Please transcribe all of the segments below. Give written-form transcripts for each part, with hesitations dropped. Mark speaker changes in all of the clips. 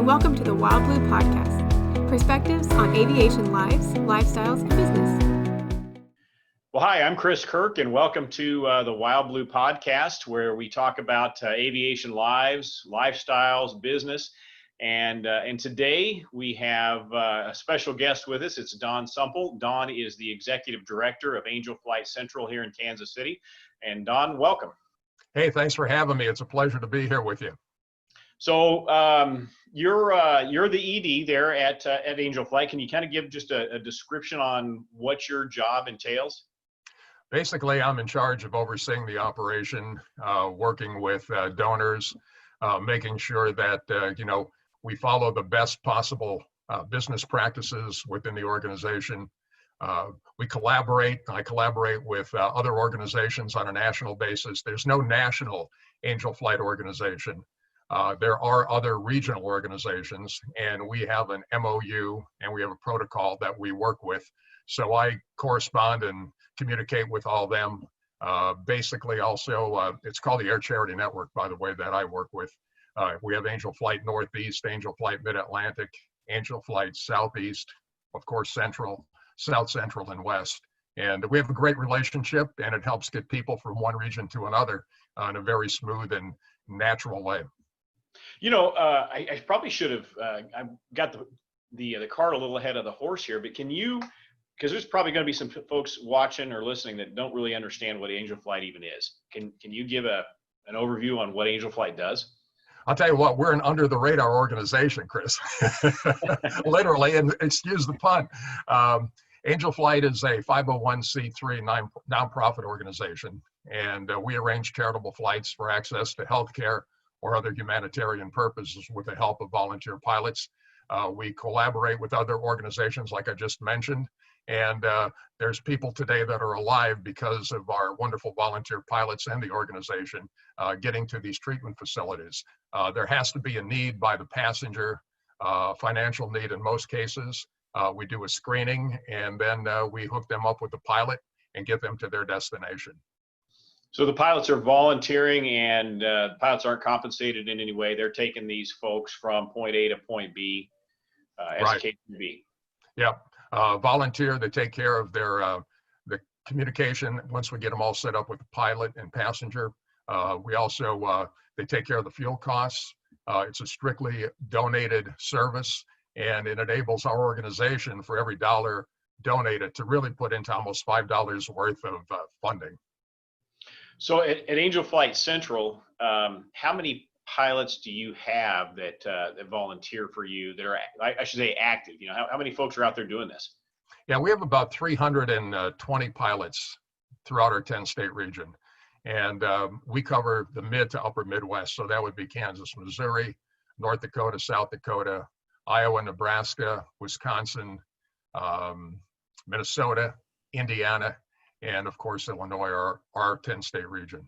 Speaker 1: and welcome to the WildBlue podcast, perspectives on aviation lives, lifestyles, and business.
Speaker 2: Well, hi, I'm Chris Kirk, and welcome to the WildBlue podcast, where we talk about aviation lives, lifestyles, business. And today we have a special guest with us. It's Don Sumple. Don is the executive director of Angel Flight Central here in Kansas City. And Don, welcome.
Speaker 3: Hey, thanks for having me. It's a pleasure to be here with you.
Speaker 2: So you're the ED there at Angel Flight. Can you kind of give just a description on what your job entails?
Speaker 3: Basically, I'm in charge of overseeing the operation, working with donors, making sure that, we follow the best possible business practices within the organization. I collaborate with other organizations on a national basis. There's no national Angel Flight organization. There are other regional organizations, and we have an MOU and we have a protocol that we work with. So I correspond and communicate with all them. Basically, also, it's called the Air Charity Network, by the way, that I work with. We have Angel Flight Northeast, Angel Flight Mid-Atlantic, Angel Flight Southeast, of course, Central, South Central, and West. And we have a great relationship, and it helps get people from one region to another in a very smooth and natural way.
Speaker 2: I probably should have I got the cart a little ahead of the horse here, but because there's probably going to be some folks watching or listening that don't really understand what Angel Flight even is. Can you give an overview on what Angel Flight does?
Speaker 3: I'll tell you what, we're an under the radar organization, Chris. Literally, and excuse the pun. Angel Flight is a 501c3 nonprofit organization, and we arrange charitable flights for access to healthcare or other humanitarian purposes with the help of volunteer pilots. We collaborate with other organizations like I just mentioned, and there's people today that are alive because of our wonderful volunteer pilots and the organization getting to these treatment facilities. There has to be a need by the passenger, financial need in most cases. We do a screening, and then we hook them up with the pilot and get them to their destination.
Speaker 2: So the pilots are volunteering, and pilots aren't compensated in any way. They're taking these folks from point A to point B, as
Speaker 3: Right.
Speaker 2: a case may be.
Speaker 3: Yep. Volunteer, they take care of their the communication once we get them all set up with the pilot and passenger. We also, they take care of the fuel costs. It's a strictly donated service, and it enables our organization for every dollar donated to really put into almost $5 worth of funding.
Speaker 2: So at Angel Flight Central, how many pilots do you have that volunteer for you that are, I should say, active? How many folks are out there doing this?
Speaker 3: Yeah, we have about 320 pilots throughout our 10-state region. And we cover the mid to upper Midwest. So that would be Kansas, Missouri, North Dakota, South Dakota, Iowa, Nebraska, Wisconsin, Minnesota, Indiana, and of course, Illinois, our 10-state region.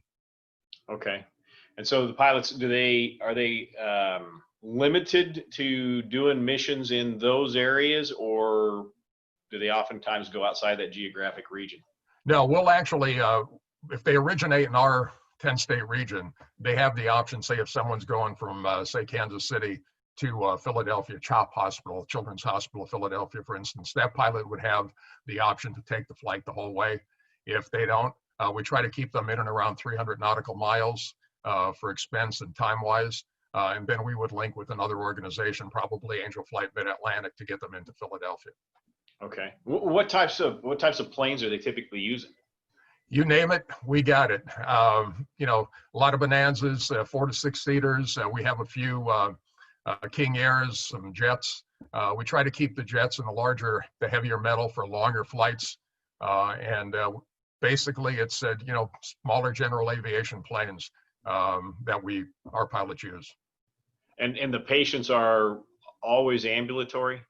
Speaker 2: Okay. And so the pilots, are they limited to doing missions in those areas, or do they oftentimes go outside that geographic region?
Speaker 3: No, we'll actually, if they originate in our 10-state region, they have the option, say if someone's going from, say, Kansas City to Philadelphia CHOP Hospital, Children's Hospital of Philadelphia, for instance, that pilot would have the option to take the flight the whole way. If they don't, we try to keep them in and around 300 nautical miles for expense and time-wise. And then we would link with another organization, probably Angel Flight Mid-Atlantic, to get them into Philadelphia.
Speaker 2: Okay. What types of planes are they typically using?
Speaker 3: You name it, we got it. A lot of Bonanzas, 4 to 6 seaters. We have a few King Airs, some jets. We try to keep the jets and the heavier metal for longer flights. Basically, it's smaller general aviation planes that our pilots use.
Speaker 2: And the patients are always ambulatory?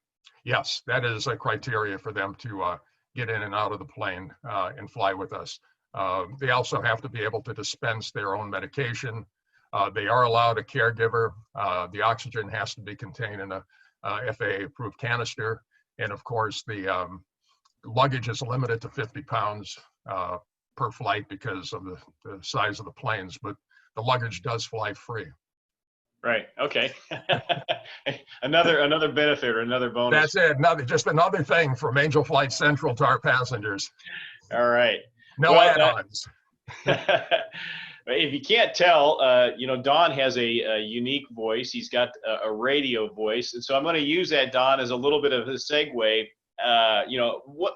Speaker 3: Yes, that is a criteria for them to get in and out of the plane and fly with us. They also have to be able to dispense their own medication. They are allowed a caregiver. The oxygen has to be contained in a FAA-approved canister. And of course, the luggage is limited to 50 pounds per flight because of the size of the planes, but the luggage does fly free.
Speaker 2: Right. Okay. Another benefit or another bonus.
Speaker 3: That's it. Just another thing from Angel Flight Central to our passengers.
Speaker 2: All right.
Speaker 3: No
Speaker 2: Well,
Speaker 3: add-ons.
Speaker 2: if you can't tell, Don has a unique voice. He's got a radio voice, and so I'm going to use that, Don, as a little bit of a segue.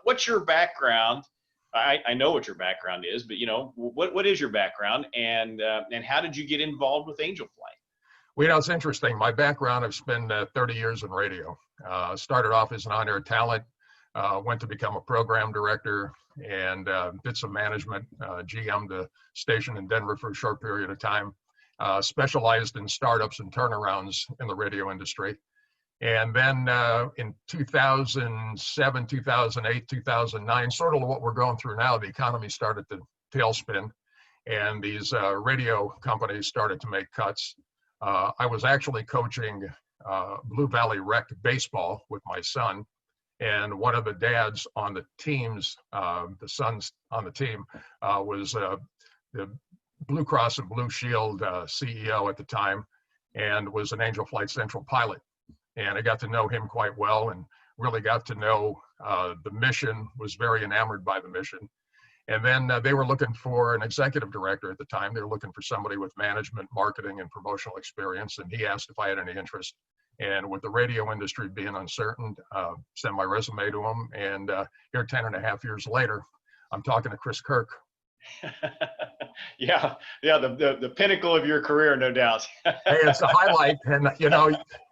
Speaker 2: What's your background? I know what your background is, but what is your background, and how did you get involved with Angel Flight?
Speaker 3: Well, it's interesting. My background, I've spent 30 years in radio. Started off as an on-air talent, went to become a program director, and did some management, GM the station in Denver for a short period of time, specialized in startups and turnarounds in the radio industry. And then in 2007, 2008, 2009, sort of what we're going through now, the economy started to tailspin, and these radio companies started to make cuts. I was actually coaching Blue Valley Rec baseball with my son, and one of the dads on the teams, the sons on the team, was the Blue Cross and Blue Shield CEO at the time, and was an Angel Flight Central pilot. And I got to know him quite well, and really got to know the mission, was very enamored by the mission. And then they were looking for an executive director at the time. They were looking for somebody with management, marketing, and promotional experience. And he asked if I had any interest. And with the radio industry being uncertain, sent my resume to him. And here 10.5 years later, I'm talking to Chris Kirk.
Speaker 2: Yeah, the pinnacle of your career, no doubt.
Speaker 3: Hey, it's a highlight, and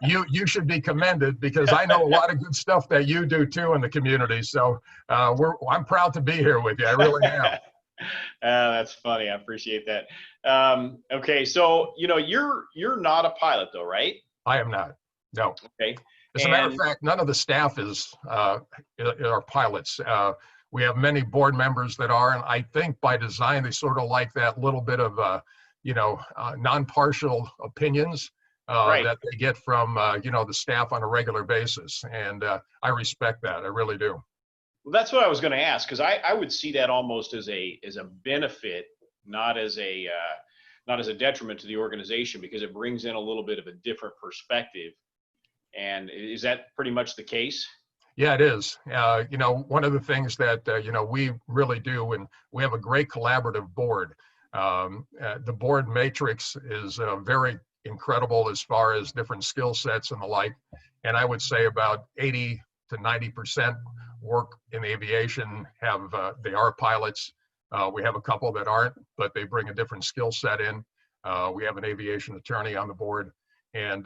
Speaker 3: you should be commended, because I know a lot of good stuff that you do too in the community. So I'm proud to be here with you. I really am.
Speaker 2: That's funny. I appreciate that. Okay, so you're not a pilot though, right?
Speaker 3: I am not. No.
Speaker 2: Okay.
Speaker 3: As a matter of fact, none of the staff are pilots. We have many board members that are, and I think by design, they sort of like that little bit of, non-partial opinions that they get from, the staff on a regular basis. And I respect that. I really do.
Speaker 2: Well, that's what I was going to ask, because I would see that almost as a benefit, not as a detriment to the organization, because it brings in a little bit of a different perspective. And is that pretty much the case?
Speaker 3: Yeah, it is. One of the things that, we really do, and we have a great collaborative board. The board matrix is very incredible as far as different skill sets and the like. And I would say about 80 to 90% work in aviation they are pilots. We have a couple that aren't, but they bring a different skill set in. We have an aviation attorney on the board, and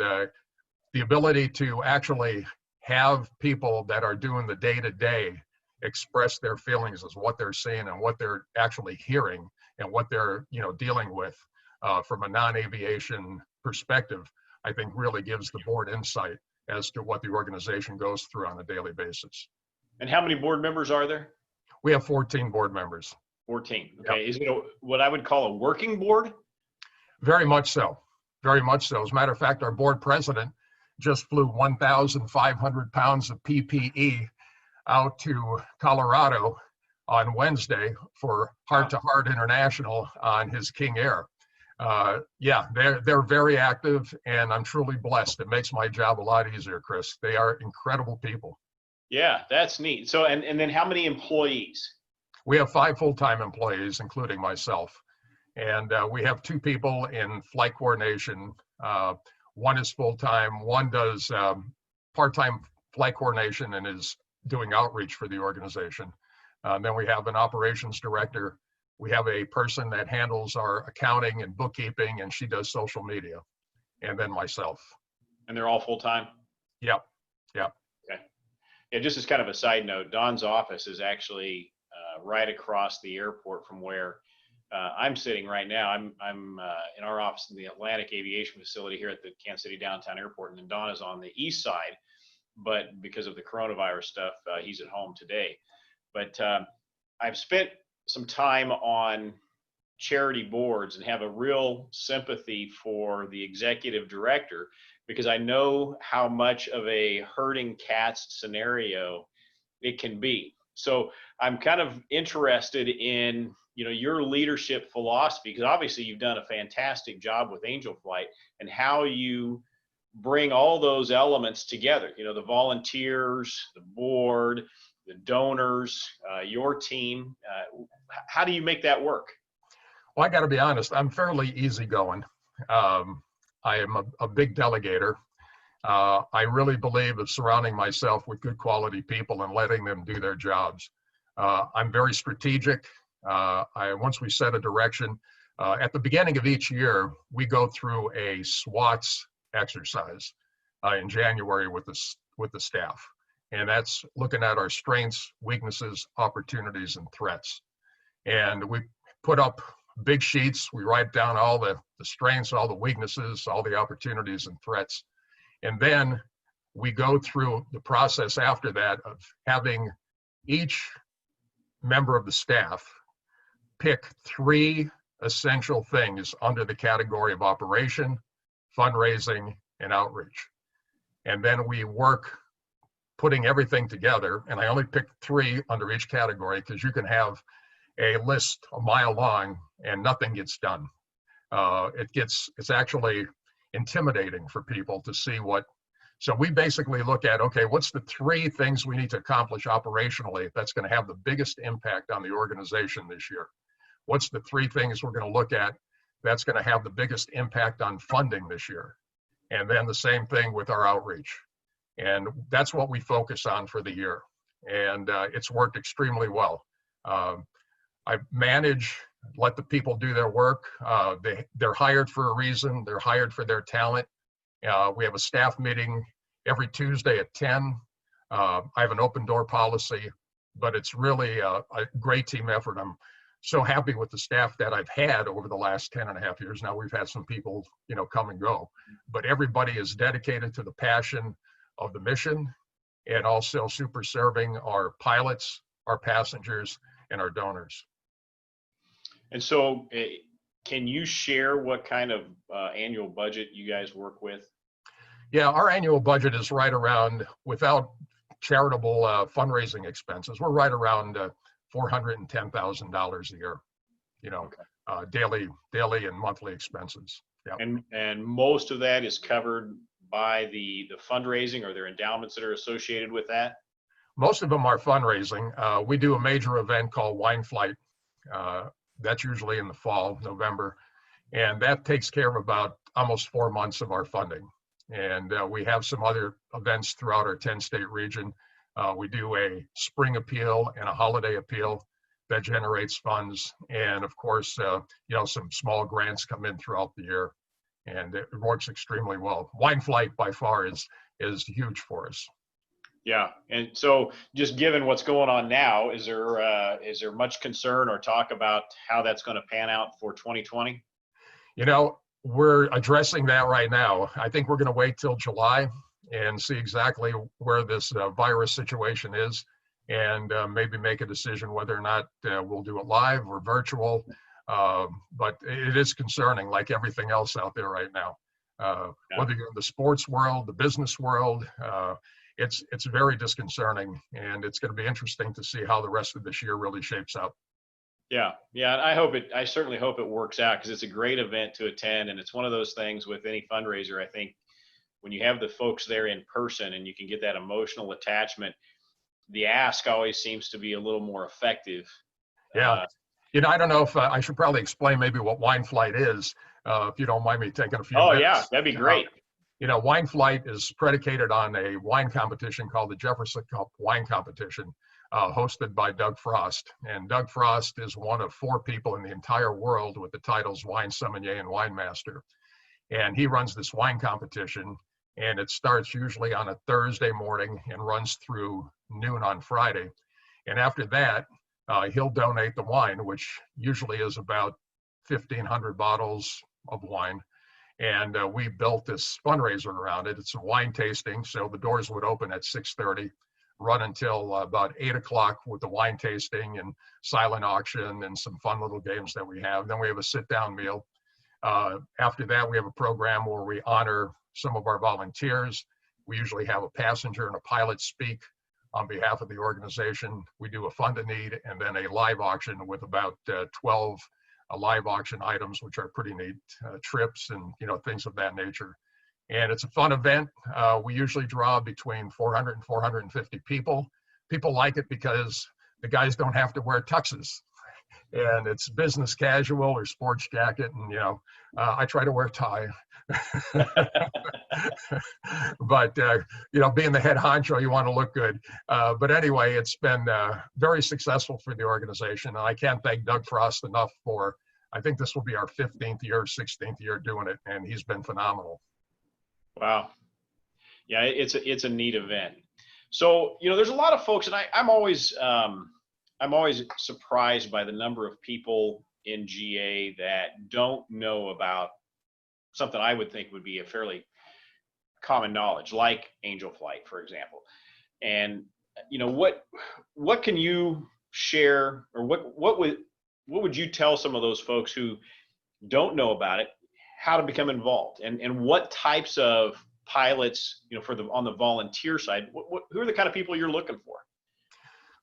Speaker 3: the ability to actually have people that are doing the day-to-day express their feelings as what they're seeing and what they're actually hearing and what they're dealing with from a non-aviation perspective, I think really gives the board insight as to what the organization goes through on a daily basis.
Speaker 2: And how many board members are there?
Speaker 3: We have 14 board members.
Speaker 2: 14. Okay.
Speaker 3: Yep.
Speaker 2: Is it what I would call a working board?
Speaker 3: Very much so. Very much so. As a matter of fact, our board president just flew 1,500 pounds of PPE out to Colorado on Wednesday for Heart to Heart International on his King Air. They're very active, and I'm truly blessed. It makes my job a lot easier, Chris. They are incredible people.
Speaker 2: Yeah, that's neat. So, and then how many employees?
Speaker 3: We have 5 full-time employees, including myself. And we have 2 people in flight coordination. One is full-time, one does part-time flight coordination and is doing outreach for the organization. Then we have an operations director. We have a person that handles our accounting and bookkeeping, and she does social media. And then myself. And
Speaker 2: they're all full-time?
Speaker 3: Yep.
Speaker 2: Okay. Yeah, just as kind of a side note, Don's office is actually right across the airport from where I'm sitting right now. I'm in our office in the Atlantic Aviation Facility here at the Kansas City Downtown Airport, and then Don is on the east side, but because of the coronavirus stuff, he's at home today. But I've spent some time on charity boards and have a real sympathy for the executive director, because I know how much of a herding cats scenario it can be. So I'm kind of interested in, your leadership philosophy, because obviously you've done a fantastic job with Angel Flight, and how you bring all those elements together, the volunteers, the board, the donors, your team. How do you make that work?
Speaker 3: Well, I got to be honest, I'm fairly easygoing. I am a big delegator. I really believe in surrounding myself with good quality people and letting them do their jobs. I'm very strategic. Once we set a direction, at the beginning of each year, we go through a SWOTs exercise in January with the staff. And that's looking at our strengths, weaknesses, opportunities, and threats. And we put up big sheets. We write down all the strengths, all the weaknesses, all the opportunities and threats. And then we go through the process after that of having each member of the staff pick 3 essential things under the category of operation, fundraising, and outreach. And then we work putting everything together. And I only picked 3 under each category because you can have a list a mile long and nothing gets done. It's actually intimidating for people to see so we basically look at, okay, what's the 3 things we need to accomplish operationally that's going to have the biggest impact on the organization this year? What's the 3 things we're going to look at that's going to have the biggest impact on funding this year? And then the same thing with our outreach. And that's what we focus on for the year. And it's worked extremely well. I let the people do their work. They're hired for a reason. They're hired for their talent. We have a staff meeting every Tuesday at 10. I have an open door policy, but it's really a great team effort. I'm so happy with the staff that I've had over the last 10 and a half years. Now we've had some people, come and go, but everybody is dedicated to the passion of the mission, and also super serving our pilots, our passengers, and our donors.
Speaker 2: And so can you share what kind of annual budget you guys work with?
Speaker 3: Yeah, our annual budget is right around, without charitable fundraising expenses, we're right around $410,000 a year, okay. Daily and monthly expenses. Yeah.
Speaker 2: And most of that is covered by the fundraising, or their endowments that are associated with that?
Speaker 3: Most of them are fundraising. We do a major event called Wine Flight. That's usually in the fall, November. And that takes care of about almost 4 months of our funding. And we have some other events throughout our 10-state region. We do a spring appeal and a holiday appeal that generates funds. And of course, some small grants come in throughout the year, and it works extremely well. Wine Flight by far is huge for us.
Speaker 2: Yeah, and so just given what's going on now, is there much concern or talk about how that's going to pan out for 2020?
Speaker 3: We're addressing that right now. I think we're going to wait till July and see exactly where this virus situation is, and maybe make a decision whether or not we'll do it live or virtual. But it is concerning, like everything else out there right now. Whether you're in the sports world, the business world, it's very disconcerting, and it's going to be interesting to see how the rest of this year really shapes up.
Speaker 2: Yeah. I certainly hope it works out, because it's a great event to attend, and it's one of those things with any fundraiser. I think when you have the folks there in person and you can get that emotional attachment, the ask always seems to be a little more effective.
Speaker 3: Yeah. I don't know if I should probably explain maybe what Wine Flight is, if you don't mind me taking a few minutes.
Speaker 2: Yeah, that'd be great.
Speaker 3: Wine Flight is predicated on a wine competition called the Jefferson Cup Wine Competition, hosted by Doug Frost. And Doug Frost is one of 4 people in the entire world with the titles Wine Sommelier and Wine Master. And he runs this wine competition, and it starts usually on a Thursday morning and runs through noon on Friday. And after that, he'll donate the wine, which usually is about 1,500 bottles of wine. And we built this fundraiser around it. It's a wine tasting, so the doors would open at 6:30, run until about 8 o'clock with the wine tasting and silent auction and some fun little games that we have. Then we have a sit-down meal. After that, we have a program where we honor some of our volunteers. We usually have a passenger and a pilot speak on behalf of the organization. We do a fund a need and then a live auction with about 12 live auction items, which are pretty neat, trips and things of that nature. And it's a fun event. We usually draw between 400 and 450 people. People like it because the guys don't have to wear tuxes, and it's business casual or sports jacket. And I try to wear a tie. But being the head honcho, you want to look good. But anyway, it's been very successful for the organization, and I can't thank Doug Frost enough for. I think this will be our 15th year, 16th year doing it, and he's been phenomenal.
Speaker 2: Wow. Yeah, it's a neat event. So, there's a lot of folks, and I'm always surprised by the number of people in GA that don't know about something I would think would be a fairly common knowledge, like angel flight, for example. And what can you share, or what would you tell some of those folks who don't know about it, how to become involved, and what types of pilots, on the volunteer side, who are the kind of people you're looking for?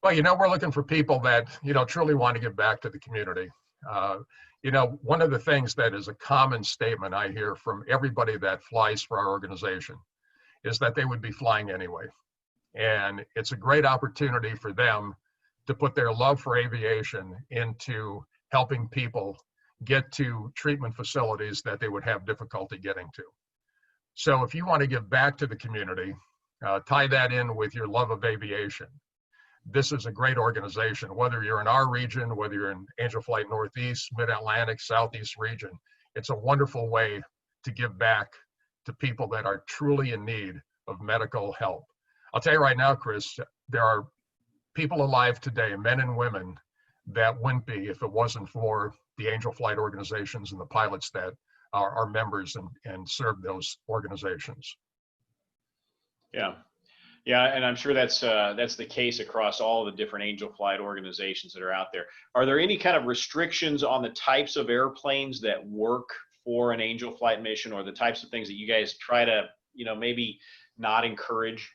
Speaker 3: Well, we're looking for people that, truly want to give back to the community. One of the things that is a common statement I hear from everybody that flies for our organization is that they would be flying anyway. And it's a great opportunity for them to put their love for aviation into helping people get to treatment facilities that they would have difficulty getting to. So if you want to give back to the community, tie that in with your love of aviation. This is a great organization, whether you're in our region, whether you're in Angel Flight Northeast, Mid-Atlantic, Southeast region. It's a wonderful way to give back to people that are truly in need of medical help. I'll tell you right now, Chris, there are people alive today, men and women, that wouldn't be if it wasn't for the Angel Flight organizations and the pilots that are members and serve those organizations.
Speaker 2: Yeah, and I'm sure that's the case across all the different Angel Flight organizations that are out there. Are there any kind of restrictions on the types of airplanes that work for an Angel Flight mission, or the types of things that you guys try to, maybe not encourage?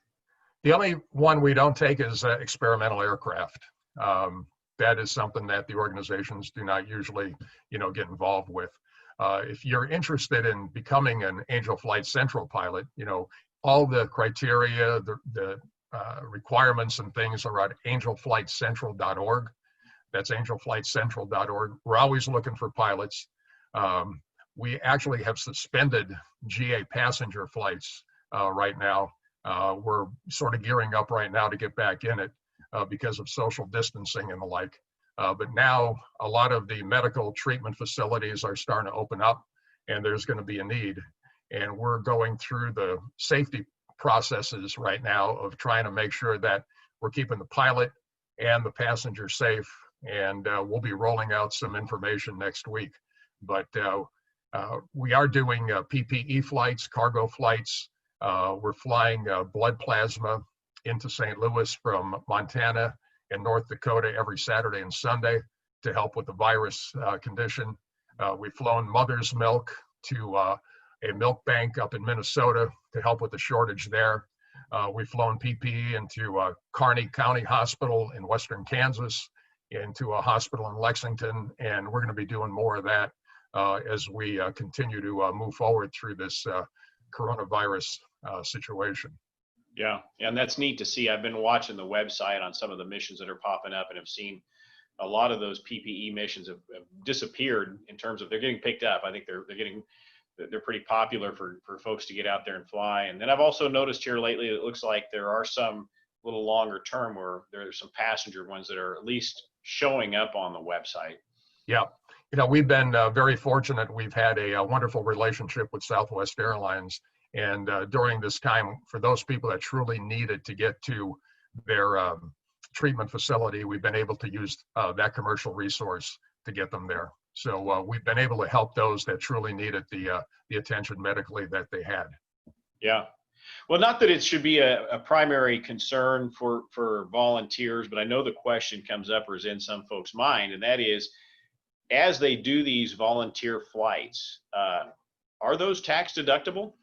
Speaker 3: The only one we don't take is experimental aircraft. That is something that the organizations do not usually, get involved with. If you're interested in becoming an Angel Flight Central pilot, all the criteria, the requirements and things are at angelflightcentral.org. That's angelflightcentral.org. We're always looking for pilots. We actually have suspended GA passenger flights right now. We're sort of gearing up right now to get back in it because of social distancing and the like. But now a lot of the medical treatment facilities are starting to open up, and there's going to be a need. And we're going through the safety processes right now of trying to make sure that we're keeping the pilot and the passenger safe. And we'll be rolling out some information next week. But we are doing PPE flights, cargo flights. We're flying blood plasma into St. Louis from Montana and North Dakota every Saturday and Sunday to help with the virus condition. We've flown mother's milk to a milk bank up in Minnesota to help with the shortage there. We've flown PPE into Kearney County Hospital in Western Kansas, into a hospital in Lexington, and we're going to be doing more of that as we continue to move forward through this coronavirus situation.
Speaker 2: Yeah, and that's neat to see. I've been watching the website on some of the missions that are popping up, and have seen a lot of those PPE missions have disappeared in terms of they're getting picked up. I think they're pretty popular for folks to get out there and fly. And then I've also noticed here lately, it looks like there are some little longer term where there's some passenger ones that are at least showing up on the website.
Speaker 3: Yeah, we've been very fortunate. We've had a wonderful relationship with Southwest Airlines. And during this time, for those people that truly needed to get to their treatment facility, we've been able to use that commercial resource to get them there. So we've been able to help those that truly needed the attention medically that they had.
Speaker 2: Yeah. Well, not that it should be a primary concern for volunteers, but I know the question comes up or is in some folks' mind, and that is, as they do these volunteer flights, are those tax deductible?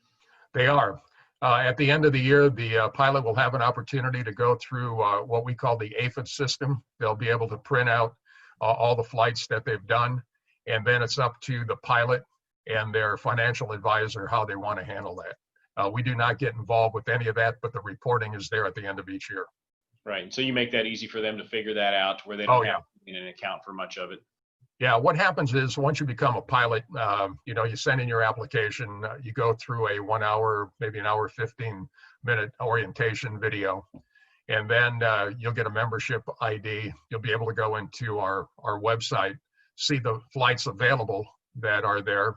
Speaker 3: They are. At the end of the year, the pilot will have an opportunity to go through what we call the AFID system. They'll be able to print out all the flights that they've done, and then it's up to the pilot and their financial advisor how they want to handle that. We do not get involved with any of that, but the reporting is there at the end of each year.
Speaker 2: Right. So you make that easy for them to figure that out where they don't have an account for much of it.
Speaker 3: Yeah, what happens is once you become a pilot, you send in your application, you go through a 1 hour, maybe an hour, 15-minute orientation video, and then you'll get a membership ID. You'll be able to go into our website, see the flights available that are there,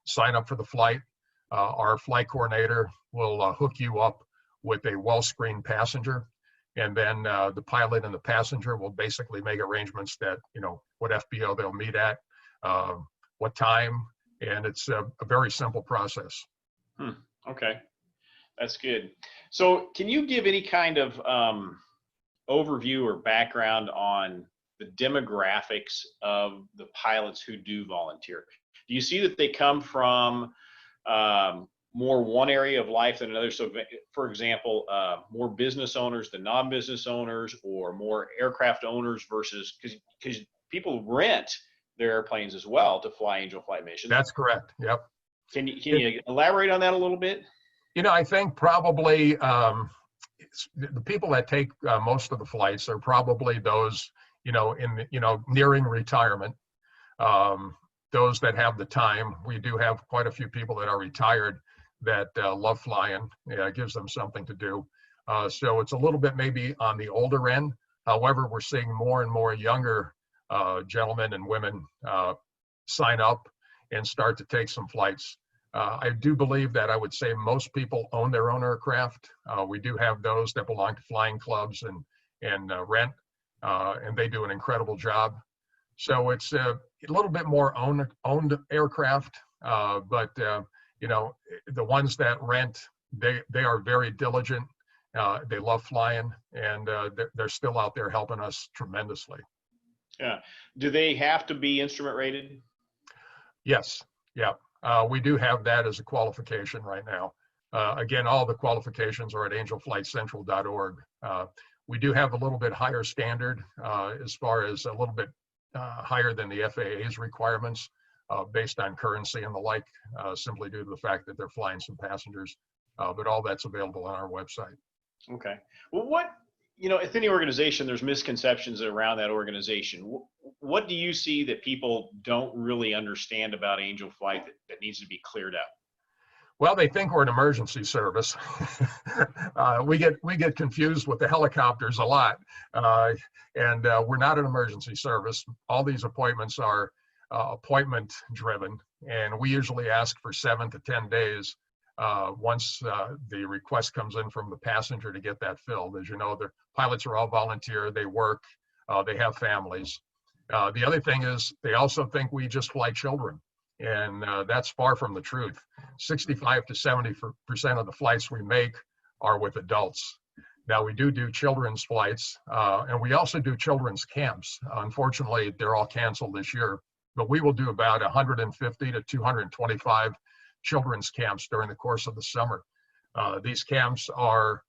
Speaker 3: sign up for the flight. Our flight coordinator will hook you up with a well-screened passenger. And then the pilot and the passenger will basically make arrangements that, what FBO they'll meet at, what time, and it's a very simple process.
Speaker 2: Okay, that's good. So can you give any kind of overview or background on the demographics of the pilots who do volunteer? Do you see that they come from more one area of life than another? So for example, more business owners than non-business owners, or more aircraft owners versus, because people rent their airplanes as well to fly Angel Flight missions.
Speaker 3: That's correct. Yep.
Speaker 2: Can you elaborate on that a little bit?
Speaker 3: I think probably the people that take most of the flights are probably those, nearing retirement. Those that have the time. We do have quite a few people that are retired that love flying. It gives them something to do. So it's a little bit maybe on the older end. However, we're seeing more and more younger gentlemen and women sign up and start to take some flights. I do believe that I would say most people own their own aircraft. We do have those that belong to flying clubs and rent, and they do an incredible job. So it's a little bit more owned aircraft, but the ones that rent, they are very diligent. They love flying, and they're still out there helping us tremendously.
Speaker 2: Yeah. Do they have to be instrument rated?
Speaker 3: Yes. Yeah. We do have that as a qualification right now. Again, all the qualifications are at angelflightcentral.org. We do have a little bit higher standard as far as a little bit higher than the FAA's requirements based on currency and the like, simply due to the fact that they're flying some passengers. But all that's available on our website. Okay.
Speaker 2: Well, at any organization, there's misconceptions around that organization. What do you see that people don't really understand about Angel Flight that needs to be cleared up?
Speaker 3: Well, they think we're an emergency service. We get confused with the helicopters a lot, and we're not an emergency service. All these appointments are appointment driven, and we usually ask for 7 to 10 days once the request comes in from the passenger to get that filled. As you know, the pilots are all volunteer, they work, they have families. The other thing is they also think we just fly children, and that's far from the truth. 65 to 70% of the flights we make are with adults. Now, we do children's flights, and we also do children's camps. Unfortunately, they're all canceled this year, but we will do about 150 to 225 children's camps during the course of the summer. These camps are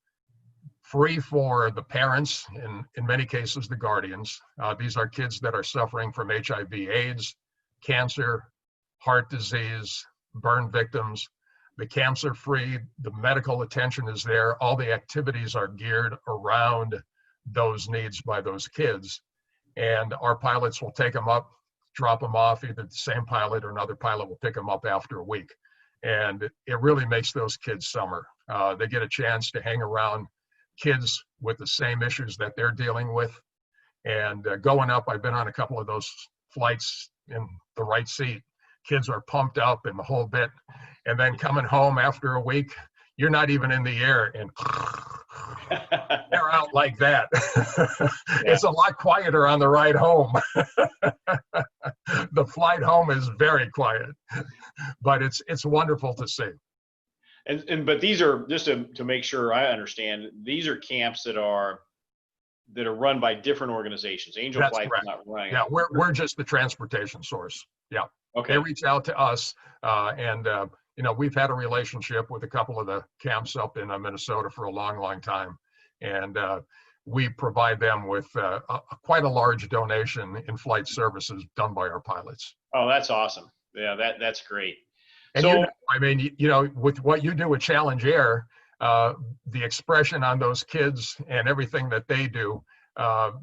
Speaker 3: free for the parents, and in many cases, the guardians. These are kids that are suffering from HIV/AIDS, cancer, heart disease, burn victims. The camps are free. The medical attention is there. All the activities are geared around those needs by those kids. And our pilots will take them up, drop them off. Either the same pilot or another pilot will pick them up after a week. And it really makes those kids summer. They get a chance to hang around kids with the same issues that they're dealing with. And going up, I've been on a couple of those flights in the right seat. Kids are pumped up and the whole bit. And then coming home after a week, you're not even in the air, and they're out like that. It's a lot quieter on the ride home. The flight home is very quiet, but it's wonderful to see.
Speaker 2: But these are, just to make sure I understand, these are camps that are run by different organizations. Angel Flight's not running.
Speaker 3: Yeah, we're just the transportation source. Yeah.
Speaker 2: Okay.
Speaker 3: They reach out to us, and we've had a relationship with a couple of the camps up in Minnesota for a long, long time. And we provide them with quite a large donation in flight services done by our pilots.
Speaker 2: Oh, that's awesome. Yeah, that's great.
Speaker 3: And
Speaker 2: so,
Speaker 3: with what you do with Challenge Air, the expression on those kids and everything that they do,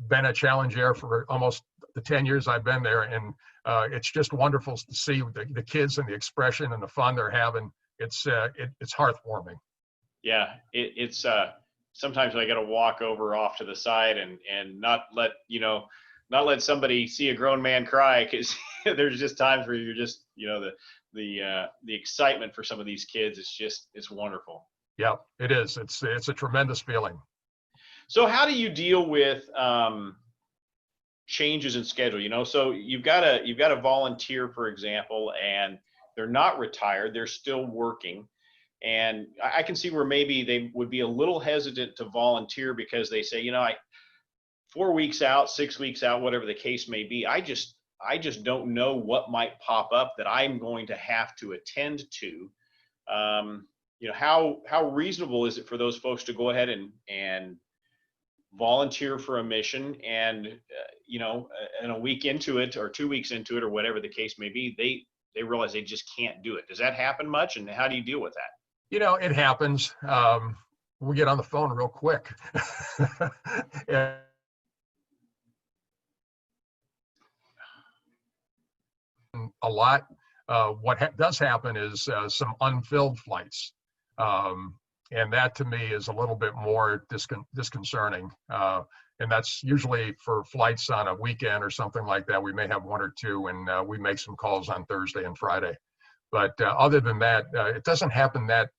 Speaker 3: been at Challenge Air for almost the 10 years I've been there. And it's just wonderful to see the kids and the expression and the fun they're having. It's heartwarming.
Speaker 2: Yeah, it's sometimes I got to walk over off to the side and not let somebody see a grown man cry, because there's just times where you're just, the excitement for some of these kids is just, it's wonderful.
Speaker 3: Yeah, it is. It's a tremendous feeling.
Speaker 2: So how do you deal with changes in schedule? So you've got a volunteer, for example, and they're not retired, they're still working. And I can see where maybe they would be a little hesitant to volunteer because they say, 4 weeks out, 6 weeks out, whatever the case may be, I just don't know what might pop up that I'm going to have to attend to. How reasonable is it for those folks to go ahead and volunteer for a mission, and and a week into it or 2 weeks into it or whatever the case may be, they realize they just can't do it? Does that happen much, and how do you deal with that?
Speaker 3: It happens. We get on the phone real quick. A lot. What does happen is some unfilled flights. And that to me is a little bit more disconcerting. And that's usually for flights on a weekend or something like that. We may have one or two, and we make some calls on Thursday and Friday. But other than that, it doesn't happen that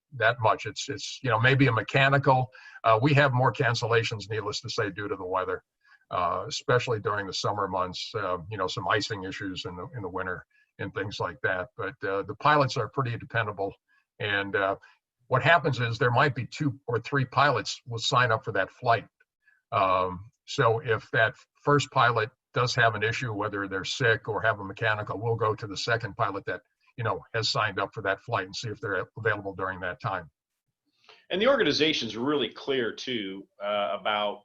Speaker 3: much. It's maybe a mechanical. We have more cancellations, needless to say, due to the weather, especially during the summer months. Some icing issues in the winter and things like that. But the pilots are pretty dependable. And what happens is there might be 2 or 3 pilots will sign up for that flight. So if that first pilot does have an issue, whether they're sick or have a mechanical, we'll go to the second pilot that has signed up for that flight and see if they're available during that time.
Speaker 2: And the organization's really clear too about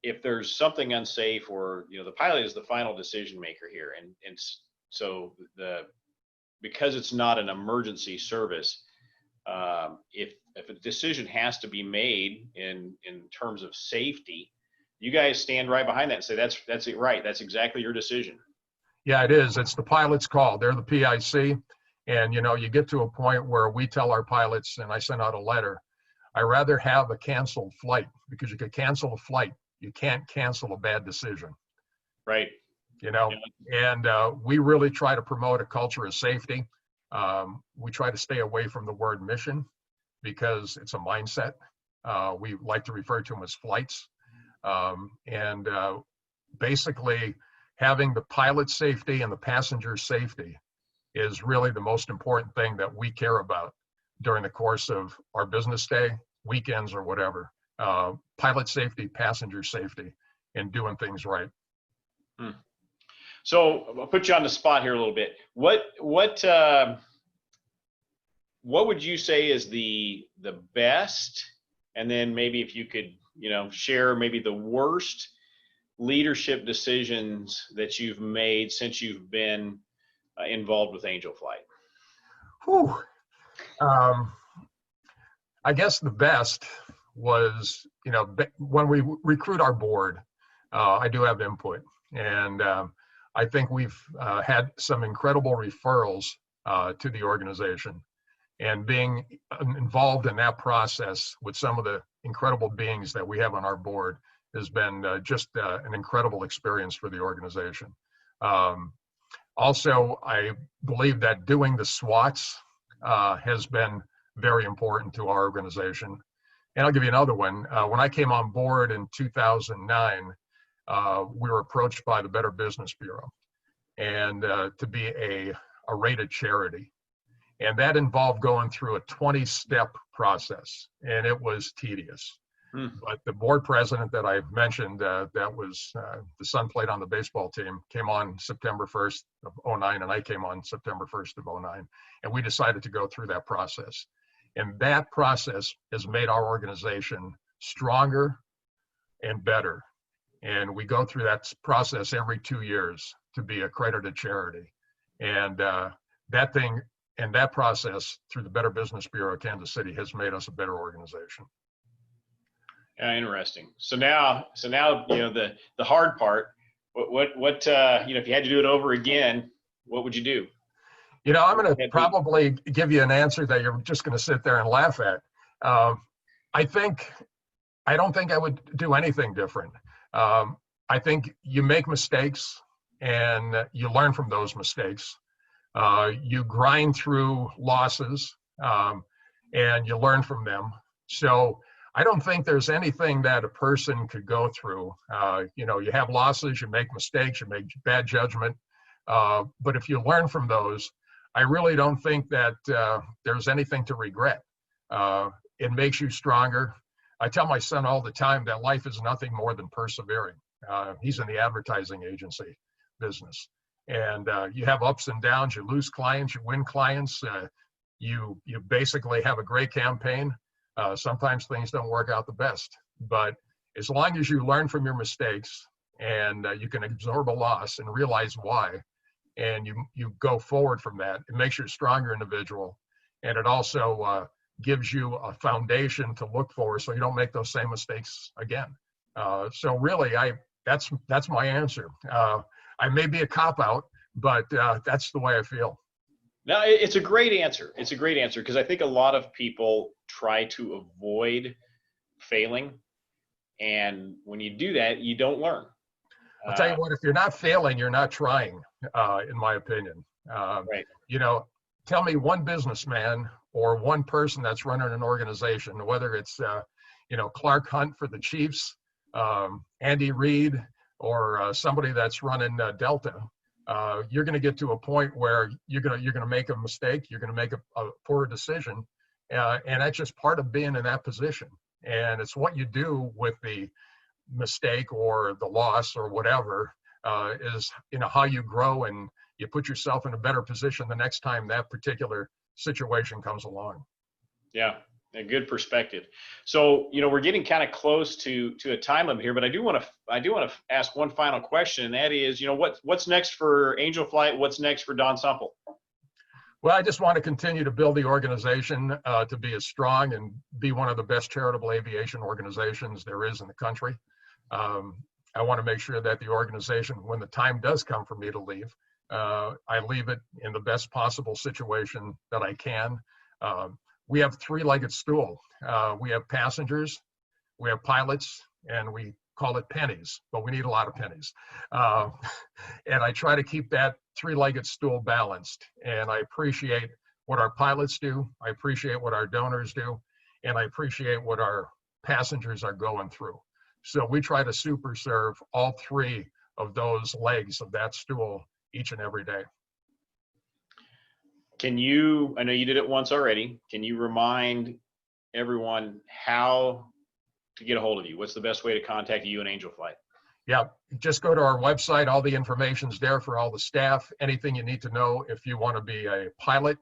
Speaker 2: if there's something unsafe, or the pilot is the final decision maker here, and so because it's not an emergency service, if a decision has to be made in terms of safety, you guys stand right behind that and say that's it, right? That's exactly your decision.
Speaker 3: Yeah, it is. It's the pilot's call. They're the PIC. And, you get to a point where we tell our pilots, and I send out a letter, I rather have a canceled flight, because you could cancel a flight. You can't cancel a bad decision.
Speaker 2: Right.
Speaker 3: Yeah. And we really try to promote a culture of safety. We try to stay away from the word mission, because it's a mindset. We like to refer to them as flights. And basically, having the pilot safety and the passenger safety is really the most important thing that we care about during the course of our business day, weekends, or whatever. Pilot safety, passenger safety, and doing things right.
Speaker 2: So I'll put you on the spot here a little bit. What would you say is the best, and then maybe if you could share maybe the worst leadership decisions that you've made since you've been involved with Angel Flight?
Speaker 3: Whew. I guess the best was, when we recruit our board, I do have input, and I think we've had some incredible referrals to the organization, and being involved in that process with some of the incredible beings that we have on our board has been just an incredible experience for the organization. Also, I believe that doing the SWATs has been very important to our organization. And I'll give you another one. When I came on board in 2009, we were approached by the Better Business Bureau, and to be a rated charity. And that involved going through a 20-step process, and it was tedious.
Speaker 2: Hmm.
Speaker 3: But the board president that I mentioned, that was the son played on the baseball team, came on September 1st of '09, and I came on September 1st of '09, and we decided to go through that process. And that process has made our organization stronger and better. And we go through that process every 2 years to be accredited charity. And that process through the Better Business Bureau of Kansas City has made us a better organization.
Speaker 2: Interesting. So now, the hard part. What if you had to do it over again, what would you do?
Speaker 3: I'm going to probably give you an answer that you're just going to sit there and laugh at. I don't think I would do anything different. I think you make mistakes and you learn from those mistakes. You grind through losses and you learn from them. So I don't think there's anything that a person could go through. You have losses, you make mistakes, you make bad judgment. But if you learn from those, I really don't think that there's anything to regret. It makes you stronger. I tell my son all the time that life is nothing more than persevering. He's in the advertising agency business. And you have ups and downs, you lose clients, you win clients. You basically have a great campaign. Sometimes things don't work out the best. But as long as you learn from your mistakes and you can absorb a loss and realize why, and you go forward from that, it makes you a stronger individual. And it also gives you a foundation to look for so you don't make those same mistakes again. So really, that's my answer. I may be a cop-out, but that's the way I feel.
Speaker 2: No, it's a great answer. It's a great answer because I think a lot of people try to avoid failing. And when you do that, you don't learn.
Speaker 3: I'll tell you what, if you're not failing, you're not trying, in my opinion.
Speaker 2: Right.
Speaker 3: Tell me one businessman or one person that's running an organization, whether it's, Clark Hunt for the Chiefs, Andy Reid, or somebody that's running Delta. You're going to get to a point where you're going to make a mistake. You're going to make a poor decision. And that's just part of being in that position. And it's what you do with the mistake or the loss or whatever is how you grow and you put yourself in a better position the next time that particular situation comes along.
Speaker 2: Yeah, a good perspective. So we're getting kind of close to a time limit here, but I do want to ask one final question, and that is what's next for Angel Flight? What's next for Don Sumple?
Speaker 3: Well, I just want to continue to build the organization to be as strong and be one of the best charitable aviation organizations there is in the country. I want to make sure that the organization, when the time does come for me to leave, I leave it in the best possible situation that I can. We have three-legged stool. We have passengers, we have pilots, and we call it pennies, but we need a lot of pennies. And I try to keep that three-legged stool balanced. And I appreciate what our pilots do. I appreciate what our donors do. And I appreciate what our passengers are going through. So we try to super serve all three of those legs of that stool each and every day.
Speaker 2: I know you did it once already. Can you remind everyone how to get a hold of you? What's the best way to contact you and Angel Flight?
Speaker 3: Yeah, just go to our website. All the information's there for all the staff. Anything you need to know if you want to be a pilot,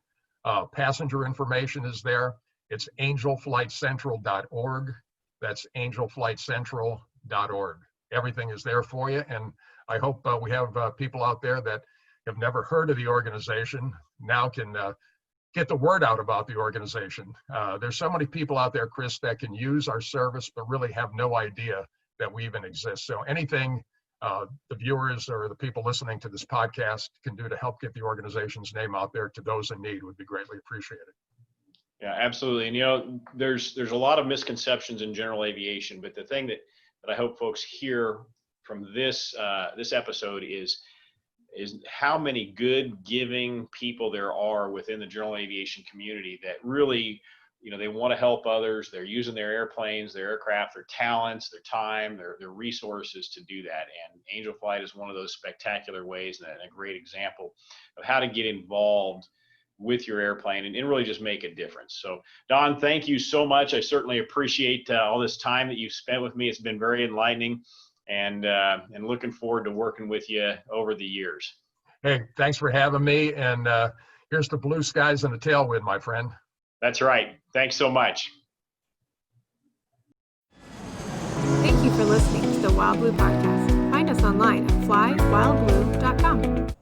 Speaker 3: passenger information is there. It's angelflightcentral.org. That's angelflightcentral.org. Everything is there for you. And I hope we have people out there that have never heard of the organization now can get the word out about the organization. There's so many people out there, Chris, that can use our service but really have no idea that we even exist. So anything the viewers or the people listening to this podcast can do to help get the organization's name out there to those in need would be greatly appreciated.
Speaker 2: Yeah, absolutely. And there's a lot of misconceptions in general aviation, but the thing that I hope folks hear from this episode is how many good, giving people there are within the general aviation community that really, they want to help others. They're using their airplanes, their aircraft, their talents, their time, their resources to do that. And Angel Flight is one of those spectacular ways and a great example of how to get involved with your airplane and really just make a difference. So Don, thank you so much. I certainly appreciate all this time that you've spent with me. It's been very enlightening, and looking forward to working with you over the years.
Speaker 3: Hey, thanks for having me. And here's the blue skies and the tailwind, my friend.
Speaker 2: That's right. Thanks so much.
Speaker 1: Thank you for listening to the WildBlue podcast. Find us online at flywildblue.com.